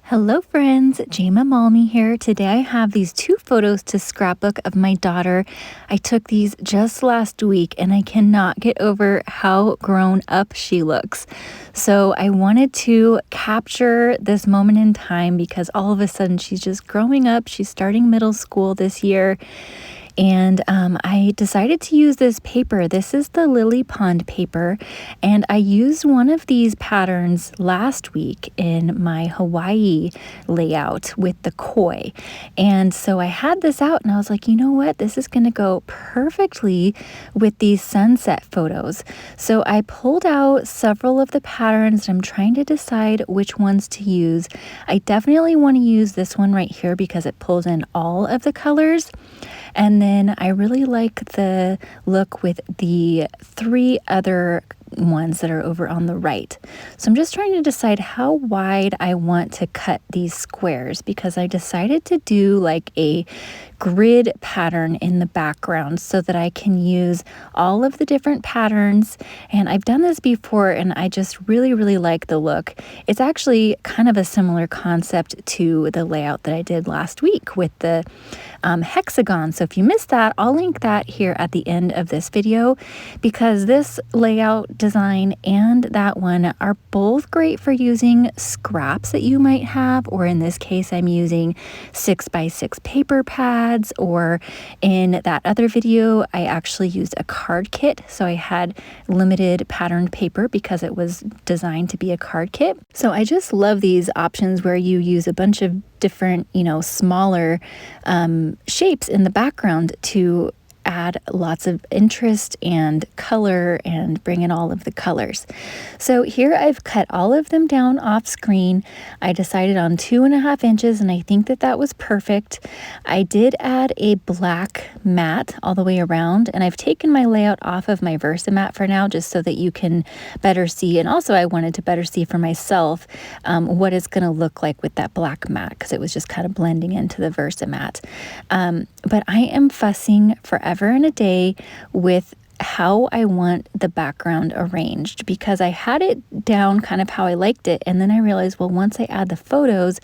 Hello friends, Jayma Malme here. Today I have these two photos to scrapbook of my daughter. I took these just last week and I cannot get over how grown up she looks. So I wanted to capture this moment in time because all of a sudden she's just growing up. She's starting middle school this year. And I decided to use this paper. This is the Lily Pond paper, and I used one of these patterns last week in my Hawaii layout with the koi. And so I had this out and I was like, you know what? This is going to go perfectly with these sunset photos. So I pulled out several of the patterns and I'm trying to decide which ones to use. I definitely want to use this one right here because it pulls in all of the colors. And then I really like the look with the three other ones that are over on the right. So I'm just trying to decide how wide I want to cut these squares because I decided to do like a grid pattern in the background so that I can use all of the different patterns. And I've done this before and I just really like the look. It's actually kind of a similar concept to the layout that I did last week with the hexagon. So if you missed that, I'll link that here at the end of this video because this layout design and that one are both great for using scraps that you might have, or in this case I'm using 6x6 paper pads, or in that other video I actually used a card kit. So I had limited patterned paper because it was designed to be a card kit. So I just love these options where you use a bunch of different, smaller shapes in the background to add lots of interest and color and bring in all of the colors. So here I've cut all of them down off screen. I decided on 2.5 inches and I think that that was perfect. I did add a black mat all the way around and I've taken my layout off of my VersaMat for now just so that you can better see, and also I wanted to better see for myself what it's going to look like with that black mat because it was just kind of blending into the VersaMat. But I am fussing forever and a day with how I want the background arranged because I had it down kind of how I liked it, and then I realized, well, once I add the photos,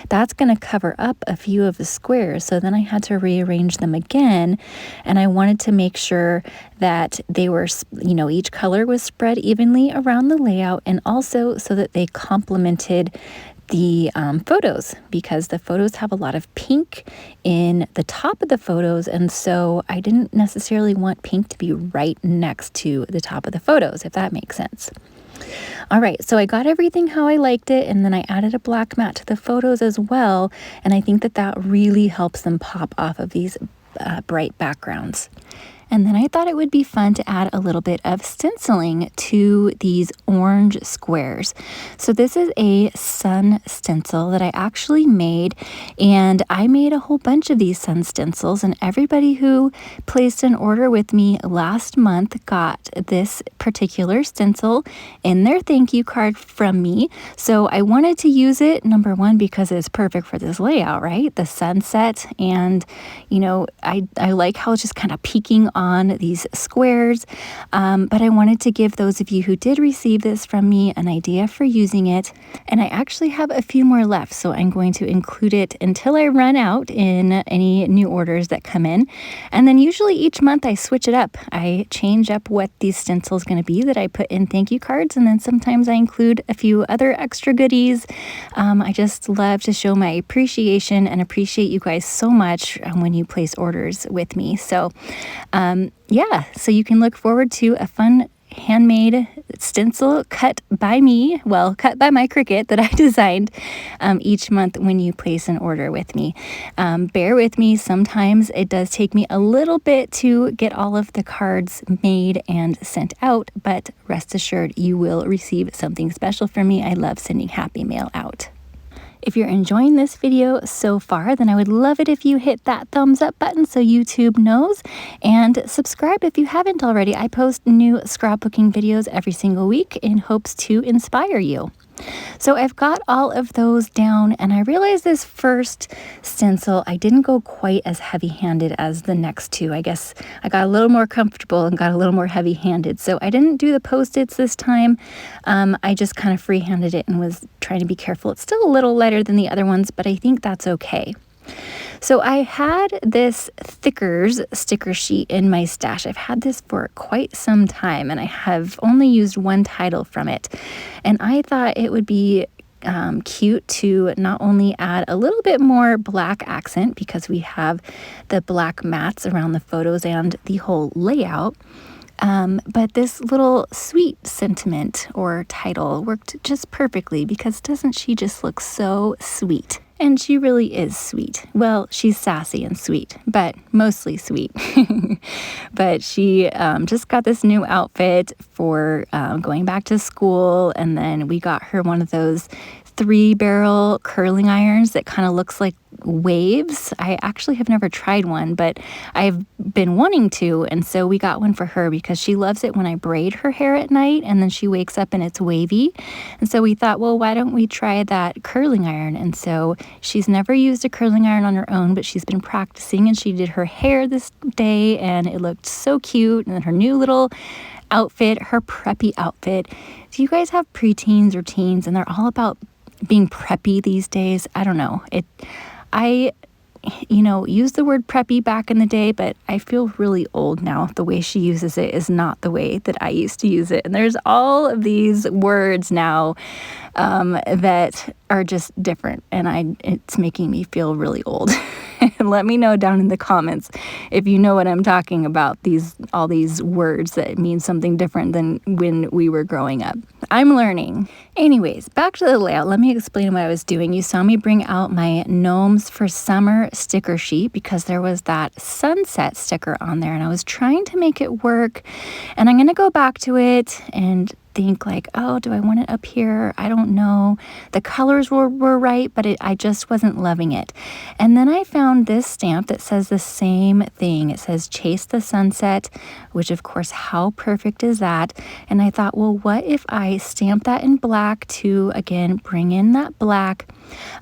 that's going to cover up a few of the squares. So then I had to rearrange them again, and I wanted to make sure that they were, each color was spread evenly around the layout, and also so that they complemented the photos, because the photos have a lot of pink in the top of the photos, and so I didn't necessarily want pink to be right next to the top of the photos, if that makes sense. All right, so I got everything how I liked it, and then I added a black mat to the photos as well, and I think that that really helps them pop off of these bright backgrounds. And then I thought it would be fun to add a little bit of stenciling to these orange squares. So this is a sun stencil that I actually made, and I made a whole bunch of these sun stencils, and everybody who placed an order with me last month got this particular stencil in their thank you card from me. So I wanted to use it, number one, because it's perfect for this layout, right? The sunset, and I like how it's just kind of peeking on these squares, but I wanted to give those of you who did receive this from me an idea for using it, and I actually have a few more left, so I'm going to include it until I run out in any new orders that come in. And then usually each month I switch it up. I change up what these stencils going to be that I put in thank you cards, and then sometimes I include a few other extra goodies. I just love to show my appreciation and appreciate you guys so much when you place orders with me. So yeah, so you can look forward to a fun handmade stencil cut by me, cut by my Cricut that I designed each month when you place an order with me. Bear with me, sometimes it does take me a little bit to get all of the cards made and sent out, but rest assured you will receive something special from me. I love sending happy mail out. If you're enjoying this video so far, then I would love it if you hit that thumbs up button so YouTube knows, and subscribe if you haven't already. I post new scrapbooking videos every single week in hopes to inspire you. So I've got all of those down, and I realized this first stencil, I didn't go quite as heavy-handed as the next two. I guess I got a little more comfortable and got a little more heavy-handed. So I didn't do the Post-its this time. I just kind of free-handed it and was trying to be careful. It's still a little lighter than the other ones, but I think that's okay. So I had this Thickers sticker sheet in my stash. I've had this for quite some time, and I have only used one title from it. And I thought it would be cute to not only add a little bit more black accent, because we have the black mats around the photos and the whole layout, but this little sweet sentiment or title worked just perfectly, because doesn't she just look so sweet? And she really is sweet. Well, she's sassy and sweet, but mostly sweet. But she just got this new outfit for going back to school, and then we got her one of those 3-barrel curling irons that kind of looks like waves. I actually have never tried one, but I've been wanting to, and so we got one for her because she loves it when I braid her hair at night and then she wakes up and it's wavy. And so we thought, well, why don't we try that curling iron? And so she's never used a curling iron on her own, but she's been practicing, and she did her hair this day and it looked so cute. And then her new little outfit, her preppy outfit. Do you guys have preteens or teens and they're all about being preppy these days? I don't know. I used the word preppy back in the day, but I feel really old now. The way she uses it is not the way that I used to use it. And there's all of these words now that are just different, and it's making me feel really old. Let me know down in the comments if you know what I'm talking about, all these words that mean something different than when we were growing up. I'm learning. Anyways, back to the layout. Let me explain what I was doing. You saw me bring out my Gnomes for Summer sticker sheet because there was that sunset sticker on there, and I was trying to make it work. And I'm going to go back to it and think like, oh, do I want it up here? I don't know. The colors were right, but I just wasn't loving it. And then I found this stamp that says the same thing. It says Chase the Sunset, which of course, how perfect is that? And I thought, well, what if I stamp that in black to, again, bring in that black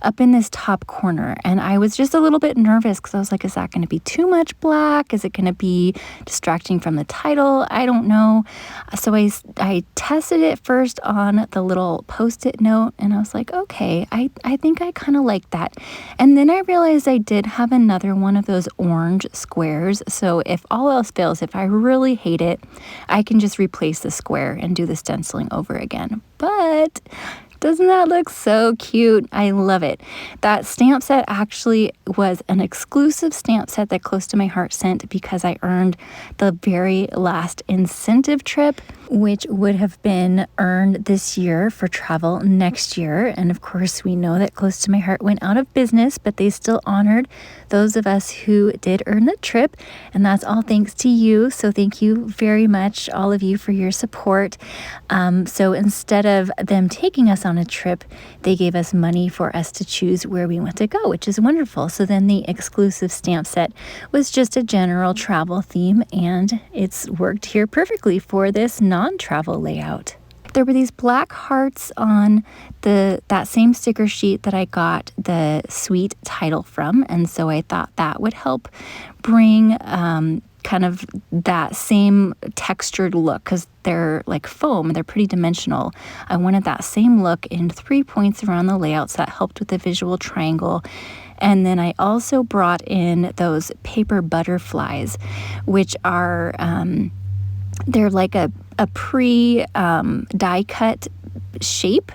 up in this top corner? And I was just a little bit nervous because I was like, is that going to be too much black? Is it going to be distracting from the title? I don't know. So I tested it first on the little Post-it note, and I was like, okay, I think I kind of like that. And then I realized I did have another one of those orange squares. So if all else fails, if I really hate it, I can just replace the square and do the stenciling over again. But doesn't that look so cute? I love it. That stamp set actually was an exclusive stamp set that Close to My Heart sent because I earned the very last incentive trip, which would have been earned this year for travel next year. And of course, we know that Close to My Heart went out of business, but they still honored those of us who did earn the trip. And that's all thanks to you. So thank you very much, all of you, for your support. So instead of them taking us on a trip, they gave us money for us to choose where we want to go, which is wonderful. So then the exclusive stamp set was just a general travel theme, and it's worked here perfectly for this non-travel layout. There were these black hearts on that same sticker sheet that I got the sweet title from, and so I thought that would help bring kind of that same textured look, because they're like foam, they're pretty dimensional. I wanted that same look in 3 points around the layout, so that helped with the visual triangle. And then I also brought in those paper butterflies, which are they're like a pre die cut shape.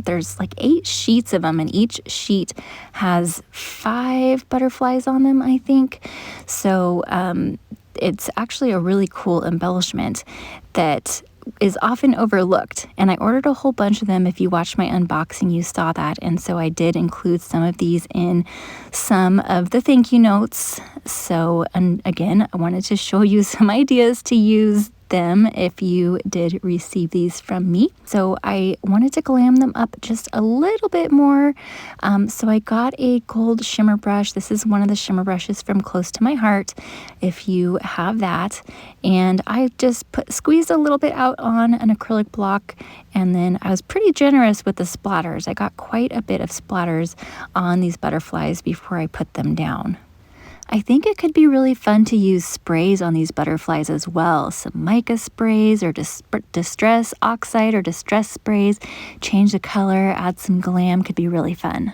There's like 8 sheets of them, and each sheet has 5 butterflies on them, I think. So it's actually a really cool embellishment that is often overlooked. And I ordered a whole bunch of them. If you watched my unboxing, you saw that. And so I did include some of these in some of the thank you notes. So, and again, I wanted to show you some ideas to use them if you did receive these from me. So I wanted to glam them up just a little bit more. So I got a gold shimmer brush. This is one of the shimmer brushes from Close to My Heart, if you have that. And I just squeezed a little bit out on an acrylic block, and then I was pretty generous with the splatters. I got quite a bit of splatters on these butterflies before I put them down. I think it could be really fun to use sprays on these butterflies as well. Some mica sprays or distress oxide or distress sprays. Change the color, add some glam, could be really fun.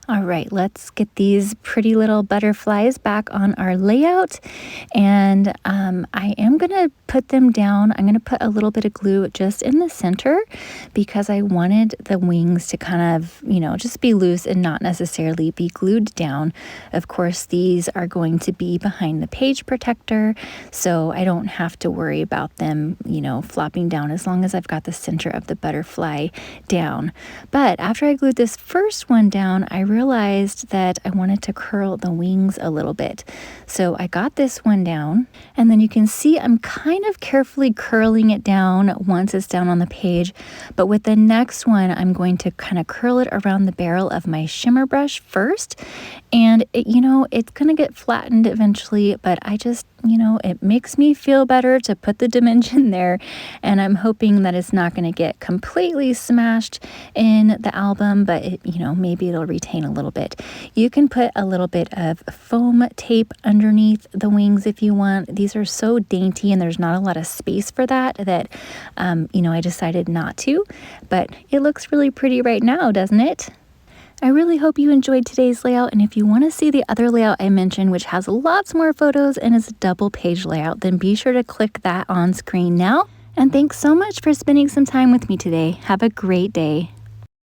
All right, let's get these pretty little butterflies back on our layout. And I am going to put them down. I'm going to put a little bit of glue just in the center because I wanted the wings to kind of, just be loose and not necessarily be glued down. Of course, these are going to be behind the page protector, so I don't have to worry about them, flopping down as long as I've got the center of the butterfly down. But after I glued this first one down, I realized that I wanted to curl the wings a little bit. So I got this one down, and then you can see I'm kind of carefully curling it down once it's down on the page. But with the next one, I'm going to kind of curl it around the barrel of my shimmer brush first. And it's going to get flattened eventually, but I just, it makes me feel better to put the dimension there. And I'm hoping that it's not going to get completely smashed in the album, but maybe it'll retain a little bit. You can put a little bit of foam tape underneath the wings if you want. These are so dainty and there's not a lot of space for that I decided not to, but it looks really pretty right now, doesn't it? I really hope you enjoyed today's layout, and if you want to see the other layout I mentioned, which has lots more photos and is a double page layout, then be sure to click that on screen now. And thanks so much for spending some time with me today. Have a great day.